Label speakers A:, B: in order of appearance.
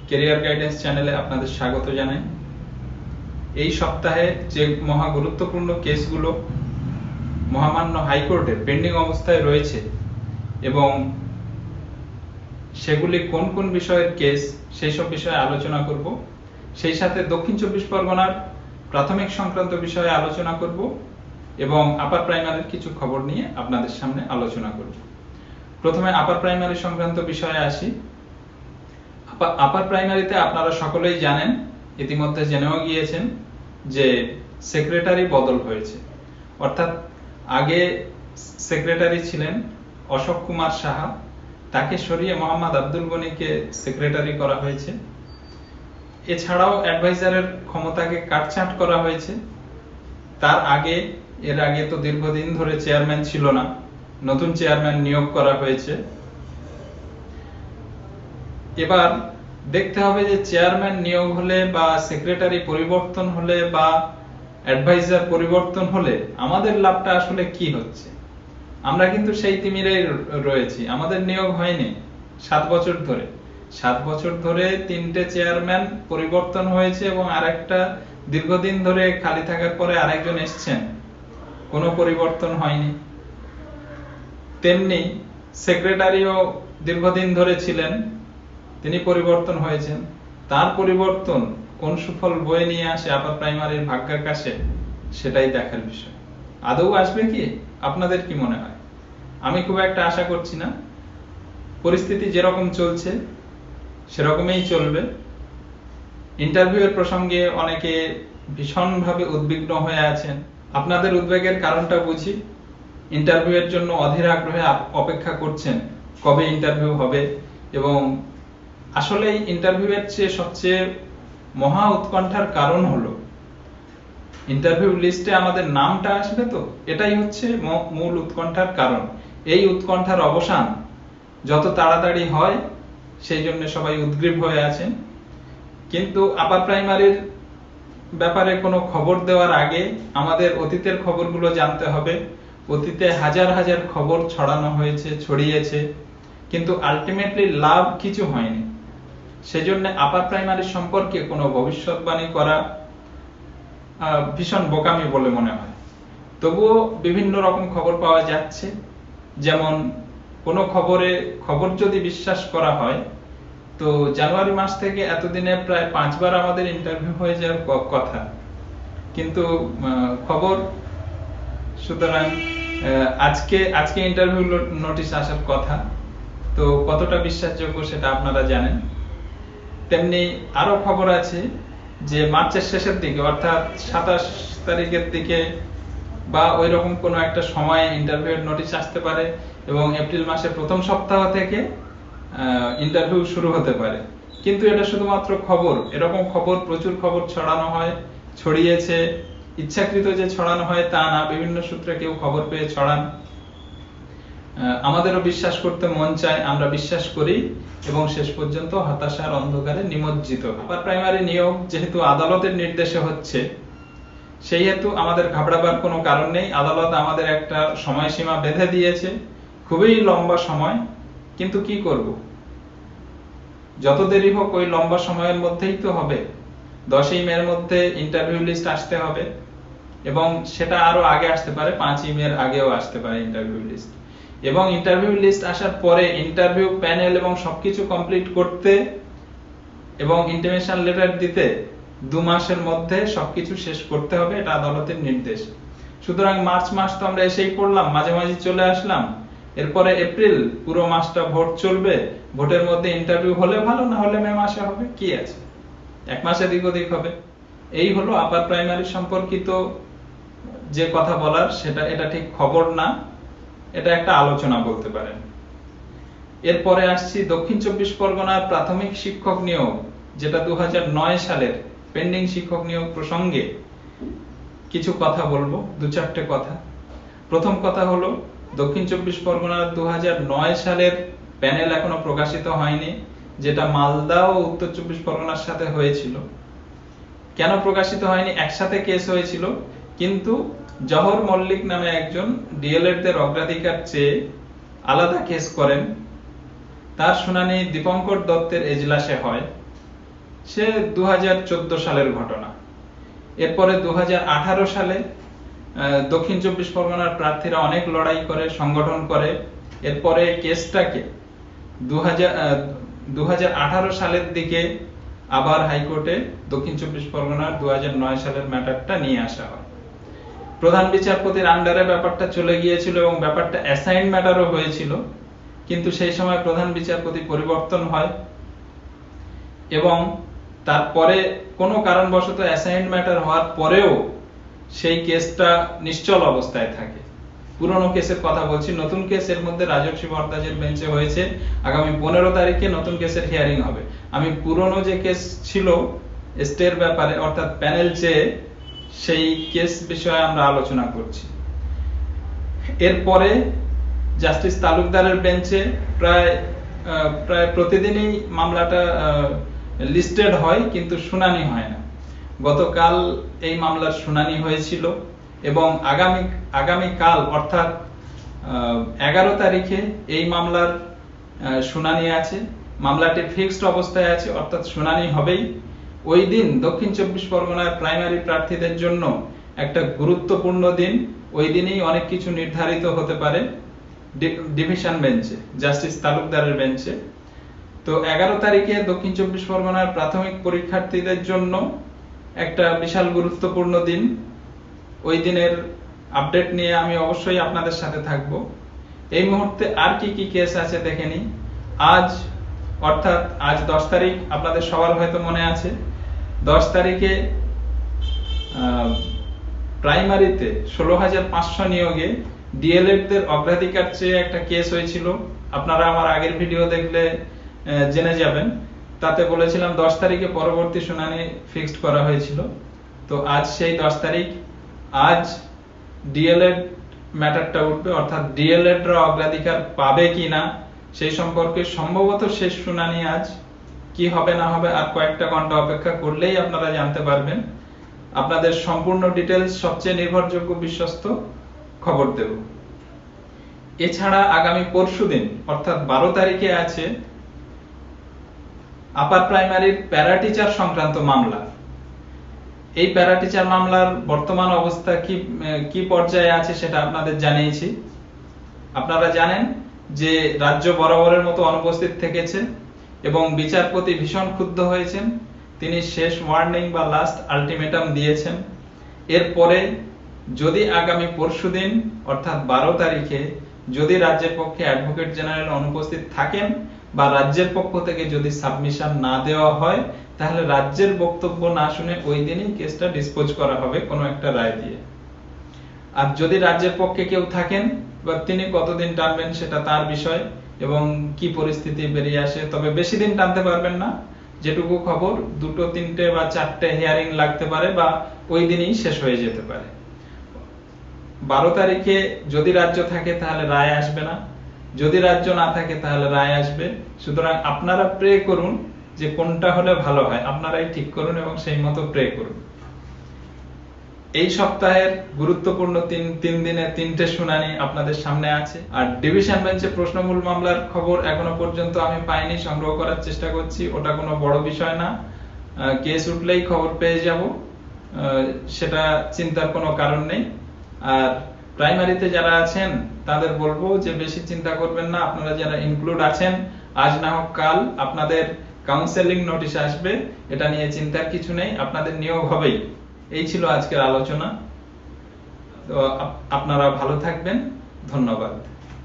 A: Career guidance চ্যানেলে আপনাদের স্বাগত জানাই। এই সপ্তাহে যে মহা গুরুত্বপূর্ণ কেসগুলো মহামান্য হাইকোর্টে পেন্ডিং অবস্থায় রয়েছে এবং সেগুলি কোন কোন বিষয়ের কেস সেই সব বিষয়ে আলোচনা করব। সেই সাথে দক্ষিণ চব্বিশ পরগনার প্রাথমিক সংক্রান্ত বিষয়ে আলোচনা করব এবং আপার প্রাইমারির কিছু খবর নিয়ে আপনাদের সামনে আলোচনা করব। প্রথমে আপার প্রাইমারি সংক্রান্ত বিষয়ে আসি। আপার প্রাইমারিতে আপনারা সকলেই জানেন, ইতিমধ্যে জেনেও গিয়েছেন যে সেক্রেটারি বদল হয়েছে। অর্থাৎ আগে সেক্রেটারি ছিলেন অশোক কুমার সাহা, তাকে সরিয়ে মোহাম্মদ আব্দুল গনিকে সেক্রেটারি করা হয়েছে। এছাড়াও অ্যাডভাইজারের ক্ষমতাকে কাটছাঁট করা হয়েছে। এর আগে তো দীর্ঘদিন ধরে চেয়ারম্যান ছিল না, নতুন চেয়ারম্যান নিয়োগ করা হয়েছে। এবার দেখতে হবে যে চেয়ারম্যান নিয়োগ হলে বা সেক্রেটারি পরিবর্তন হলে বা অ্যাডভাইজার পরিবর্তন হলে আমাদের লাভটা আসলে কি হচ্ছে। আমরা কিন্তু সেই তিমিরেই রয়েছি, আমাদের নিয়োগ হয়নি 7 বছর ধরে 3টে চেয়ারম্যান পরিবর্তন হয়েছে এবং আরেকটা দীর্ঘদিন ধরে খালি থাকার পরে আরেকজন এসছেন, কোনো পরিবর্তন হয়নি। তেমনি সেক্রেটারিও দীর্ঘদিন ধরে ছিলেন, তিনি পরিবর্তন হয়েছেন। তার পরিবর্তন কোন সুফল বয়ে নিয়ে আসে আপার প্রাইমারির ভাগ্যাকাশে, সেটাই দেখার বিষয়। আদৌ আসবে কি, আপনাদের কি মনে হয়? আমি খুব একটা আশা করছি না। পরিস্থিতি যেরকম চলছে সেরকমই চলবে। ইন্টারভিউয়ের প্রসঙ্গে অনেকে ভীষণভাবে উদ্বিগ্ন হয়ে আছেন। আপনাদের উদ্বেগের কারণটা বুঝি। ইন্টারভিউয়ের জন্য অধীর আগ্রহে অপেক্ষা করছেন কবে ইন্টারভিউ হবে, এবং আসলে ইন্টারভিউয়ের চেয়ে সবচেয়ে মহা উৎকণ্ঠার কারণ হলো ইন্টারভিউ লিস্টে আমাদের নামটা আসবে তো, এটাই হচ্ছে মূল উৎকণ্ঠার কারণ। এই উৎকণ্ঠার অবসান যত তাড়াতাড়ি হয় সেই জন্য সবাই উদ্গ্রীব হয়ে আছেন। কিন্তু আপার প্রাইমারির ব্যাপারে কোনো খবর দেওয়ার আগে আমাদের অতীতের খবরগুলো জানতে হবে। অতীতে হাজার হাজার খবর ছড়িয়েছে, কিন্তু আলটিমেটলি লাভ কিছু হয়নি। সেজন্য আপার প্রাইমারি সম্পর্কে কোনো ভবিষ্যৎবাণী করা ভীষণ বোকামি বলে মনে হয়। তবুও বিভিন্ন রকম খবর পাওয়া যাচ্ছে। যেমন কোনো খবর যদি বিশ্বাস করা হয় তো জানুয়ারি মাস থেকে এতদিনে প্রায় 5 বার আমাদের ইন্টারভিউ হয়ে যাওয়ার কথা, কিন্তু খবর। সুতরাং আজকে ইন্টারভিউ নোটিশ আসার কথা, তো কতটা বিশ্বাসযোগ্য সেটা আপনারা জানেন। তেমনি আরো খবর আছে যে মার্চের শেষের দিকে, অর্থাৎ 27 তারিখের দিকে বা ওই রকম কোনো একটা সময়ে ইন্টারভিউয়ের নোটিশ আসতে পারে এবং এপ্রিল মাসের প্রথম সপ্তাহ থেকে ইন্টারভিউ শুরু হতে পারে। কিন্তু এটা শুধুমাত্র খবর। এরকম প্রচুর খবর ছড়িয়েছে। ইচ্ছাকৃত যে ছড়ানো হয় তা না, বিভিন্ন সূত্রে কেউ খবর পেয়ে ছড়ান। আমাদেরও বিশ্বাস করতে মন চায়, আমরা বিশ্বাস করি এবং শেষ পর্যন্ত হতাশার অন্ধকারে নিমজ্জিত। আপার প্রাইমারি নিয়োগ যেহেতু আদালতের নির্দেশে হচ্ছে, সেই হেতু আমাদের ঘাবড়াবার কোনো কারণ নেই। আদালত আমাদের একটা সময়সীমা বেঁধে দিয়েছে, খুবই লম্বা সময়। কিন্তু কি করব, যত দেরি হোক ওই লম্বা সময়ের মধ্যেই তো হবে। 10ই মের মধ্যে ইন্টারভিউ লিস্ট আসতে হবে এবং সেটা আরো আগে আসতে পারে, 5ই মের আগেও আসতে পারে ইন্টারভিউ লিস্ট। এবং ইন্টারভিউ লিস্ট আসার পরে ইন্টারভিউ প্যানেল এবং সবকিছু কমপ্লিট করতে এবং ইন্টিমেশন লেটার দিতে 2 মাসের মধ্যে সবকিছু শেষ করতে হবে, এটা আদালতের নির্দেশ। সুতরাং মার্চ মাস তো আমরা এসেই পড়লাম, মাঝামাঝি চলে আসলাম। এরপরে এপ্রিল পুরো মাসটা ভোট চলবে। ভোটের মধ্যে ইন্টারভিউ হলে ভালো, না হলে মে মাসে হবে, কি আছে, 1 মাস এদিক ওদিক হবে। এই হলো আপার প্রাইমারি সম্পর্কিত যে কথা বলার, এটা ঠিক খবর না, এটা একটা আলোচনা বলতে পারেন। এরপরে আসছি দক্ষিণ চব্বিশ পরগনার প্রাথমিক শিক্ষক নিয়োগ, যেটা 2009 সালের পেন্ডিং শিক্ষক নিয়োগ প্রসঙ্গে কিছু কথা বলবো, 2-4টে কথা। প্রথম কথা হলো দক্ষিণ চব্বিশ পরগনার 2009 সালের প্যানেল এখনো প্রকাশিত হয়নি, যেটা মালদা ও উত্তর চব্বিশ পরগনার সাথে হয়েছিল। কেন প্রকাশিত হয়নি? একসাথে কেস হয়েছিল, কিন্তু জহর মল্লিক নামে একজন ডিএলএডদের অগ্রাধিকার চেয়ে আলাদা কেস করেন। তার শুনানি দীপঙ্কর দত্তের এজলাসে হয় সে 2014 সালের ঘটনা। এরপরে 2018 সালে দক্ষিণ চব্বিশ পরগনার প্রার্থীরা অনেক লড়াই করে, সংগঠন করে। এরপরে কেসটাকে 2018 সালের দিকে আবার হাইকোর্টে দক্ষিণ চব্বিশ পরগনার 2009 সালের ম্যাটারটা নিয়ে আসা হয়। প্রধান বিচারপতির আন্ডারে ব্যাপারটা চলে গিয়েছিল এবং ব্যাপারটা অ্যাসাইন ম্যাটারও হয়েছিল, কিন্তু সেই সময় প্রধান বিচারপতি পরিবর্তন হয় এবং তারপরে কোনো কারণবশত অ্যাসাইন ম্যাটার হওয়ার পরেও সেই কেসটা নিশ্চল অবস্থায় থাকে। পুরনো কেসের কথা বলছি, নতুন কেসের মধ্যে রাজর্ষি ভট্টাচার্যের বেঞ্চে হয়েছে আগামী 15 তারিখে নতুন কেসের হিয়ারিং হবে। আমি পুরনো যে কেস ছিল স্টের ব্যাপারে অর্থাৎ প্যানেল চেয়ে, সেই কেস বিষয়ে আমরা আলোচনা করছি। এরপরে জাস্টিস তালুকদারের বেঞ্চে প্রায় প্রতিদিনই মামলাটা লিস্টেড হয়, কিন্তু শুনানি হয় না। গতকাল এই মামলার শুনানি হয়েছিল এবং আগামীকাল অর্থাৎ 11 তারিখে এই মামলার শুনানি আছে। মামলাটি ফিক্সড অবস্থায় আছে, অর্থাৎ শুনানি হবেই। ওই দিন দক্ষিণ চব্বিশ পরগনার প্রাইমারি প্রার্থীদের জন্য একটা গুরুত্বপূর্ণ দিন। ওই দিনেই অনেক কিছু নির্ধারিত হতে পারে ডিভিশন বেঞ্চে, জাস্টিস তালুকদারের বেঞ্চে। তো 11 তারিখে দক্ষিণ চব্বিশ পরগনার প্রাথমিক পরীক্ষার্থীদের জন্য একটা বিশাল গুরুত্বপূর্ণ দিন। ওই দিনের আপডেট নিয়ে আমি অবশ্যই আপনাদের সাথে থাকব। এই মুহূর্তে আর কি কি কেস আছে দেখে নিই। আজ 10 তারিখ, আপনাদের সবার হয়তো মনে আছে 10 তারিখে প্রাইমারিতে 16,500 নিয়োগে ডিএলএড দের অগ্রাধিকার চেয়ে একটা কেস হয়েছিল। আপনারা আমার আগের ভিডিও দেখলে জেনে যাবেন। তাতে বলেছিলাম 10 তারিখে পরবর্তী শুনানি ফিক্সড করা হয়েছিল। তো আজ সেই 10 তারিখ। আজ ডিএলএড ম্যাটারটা উঠবে, অর্থাৎ ডিএলএড রা অগ্রাধিকার পাবে কিনা সেই সম্পর্কে সম্ভবত শেষ শুনানি আজ। কি হবে না হবে আর কয়েকটা ঘন্টা অপেক্ষা করলেই আপনারা জানতে পারবেন। আপনাদের সম্পূর্ণ ডিটেইলস সবচেয়ে নির্ভরযোগ্য বিশ্বস্ত খবর দেব। এছাড়া আগামী পরশুদিন অর্থাৎ 12 তারিখে আছে আপার প্রাইমারির প্যারা টিচার সংক্রান্ত মামলা। এই প্যারা টিচার মামলার বর্তমান অবস্থা কি পর্যায়ে আছে সেটা আপনাদের জানিয়েছি। আপনারা জানেন যে রাজ্য বরাবরের মতো অনুপস্থিত থেকেছে এবং বিচারপতি ভীষণ ক্ষুব্ধ হয়েছেন। তিনি শেষ ওয়ার্নিং বা লাস্ট আলটিমেটাম দিয়েছেন। এরপরে যদি আগামী পরশুদিন অর্থাৎ 12 তারিখে যদি রাজ্যের পক্ষে অ্যাডভোকেট জেনারেল অনুপস্থিত থাকেন বা রাজ্যের পক্ষ থেকে যদি সাবমিশন না দেওয়া হয়, তাহলে রাজ্যের বক্তব্য না শুনে ওই দিনই কেসটা ডিসপোজ করা হবে কোনো একটা রায় দিয়ে। আর যদি রাজ্যের পক্ষে কেউ থাকেন বা তিনি কতদিন টানবেন সেটা তার বিষয় এবং কি পরিস্থিতি বেরিয়ে আসে। তবে বেশি দিন টানতে পারবেন না। যেটুকু খবর 2, 3 বা 4টে হিয়ারিং লাগতে পারে বা ওই দিনই শেষ হয়ে যেতে পারে। 12 তারিখে যদি রাজ্য থাকে তাহলে রায় আসবে না, যদি রাজ্য না থাকে তাহলে রায় আসবে। সুতরাং আপনারা প্রে করুন যে কোনটা হলে ভালো হয়, আপনারাই ঠিক করুন এবং সেই মতো প্রে করুন। এই সপ্তাহের গুরুত্বপূর্ণ 3 দিনের 3টে শুনানি আপনাদের সামনে আছে। আর ডিভিশন বেঞ্চে প্রশ্নমূল মামলার খবর এখনো পর্যন্ত আমি পাইনি, সংগ্রহ করার চেষ্টা করছি। ওটা কোনো বড় বিষয় না, কেস উঠলেই খবর পেয়ে যাব, সেটা চিন্তার কোনো কারণ নেই। আর প্রাইমারিতে যারা আছেন তাদের বলবো যে বেশি চিন্তা করবেন না। আপনারা যারা ইনক্লুড আছেন, আজ না হোক কাল আপনাদের কাউন্সেলিং নোটিশ আসবে, এটা নিয়ে চিন্তার কিছু নেই, আপনাদের নিয়োগ হবেই। এই ছিল আজকের আলোচনা। তো আপনারা ভালো থাকবেন, ধন্যবাদ।